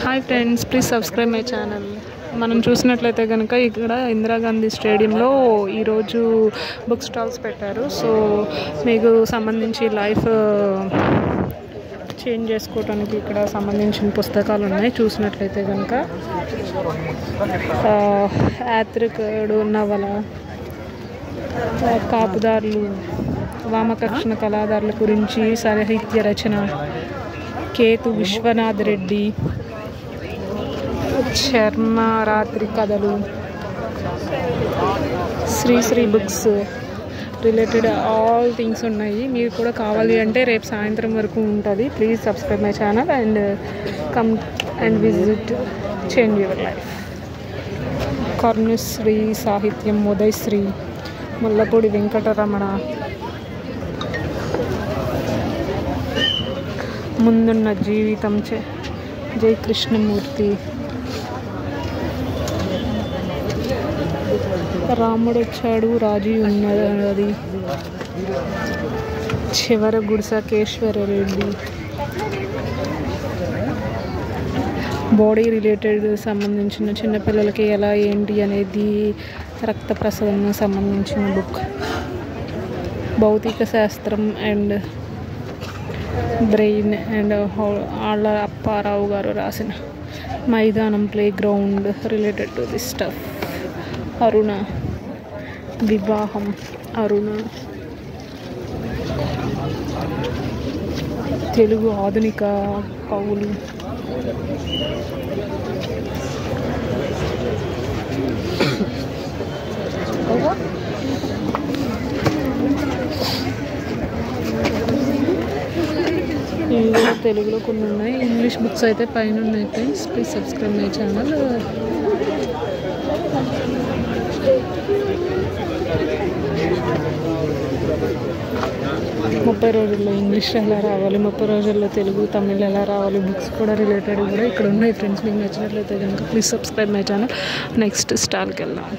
Hi friends, please subscribe my channel. మనం చూసినట్లయితే కనుక ఇక్కడ ఇందిరాగాంధీ స్టేడియంలో ఈరోజు బుక్ స్టాల్స్ పెట్టారు. సో మీకు సంబంధించి లైఫ్ చేంజ్ చేసుకోవడానికి ఇక్కడ సంబంధించిన పుస్తకాలు ఉన్నాయి. చూసినట్లయితే కనుక యాత్రికుడు నవల, కాపుదారులు, వామకృష్ణ కళాదారుల గురించి సాహిత్య రచన, కేతు విశ్వనాథ్ రెడ్డి, చర్మ రాత్రి కథలు, Sri books related all things ఉన్నాయి. మీరు కూడా కావాలి అంటే రేపు సాయంత్రం వరకు ఉంటుంది. Please subscribe my channel and come and visit, change your life. Karnasri సాహిత్యం, ఉదయశ్రీ, ముల్లపూడి వెంకటరమణ, ముందున్న జీవితం, జై కృష్ణమూర్తి, రాముడొచ్చాడు రాజీ ఉన్నది, చివర గుడిసకేశ్వరరెడ్డి, బాడీ రిలేటెడ్ సంబంధించిన చిన్నపిల్లలకి ఎలా ఏంటి అనేది రక్త ప్రసరణ సంబంధించిన బుక్, భౌతిక శాస్త్రం అండ్ బ్రెయిన్ అండ్ ఆళ్ళ అప్పారావు గారు రాసిన Maidanam, play ground related to this stuff, Aruna, వివాహం, అరుణ, తెలుగు ఆధునిక కవులు, తెలుగులో కొన్ని ఉన్నాయి. ఇంగ్లీష్ బుక్స్ అయితే పైన ఉన్నాయి. Friends, please subscribe my channel. ముప్పై రోజుల్లో ఇంగ్లీష్ ఎలా రావాలి, 30 రోజుల్లో తెలుగు తమిళ్ ఎలా రావాలి, బుక్స్ కూడా రిలేటెడ్ కూడా ఇక్కడ ఉన్నాయి. ఫ్రెండ్స్, మీకు నచ్చినట్లయితే కనుక please subscribe my channel. Next స్టాల్కి వెళ్దాం.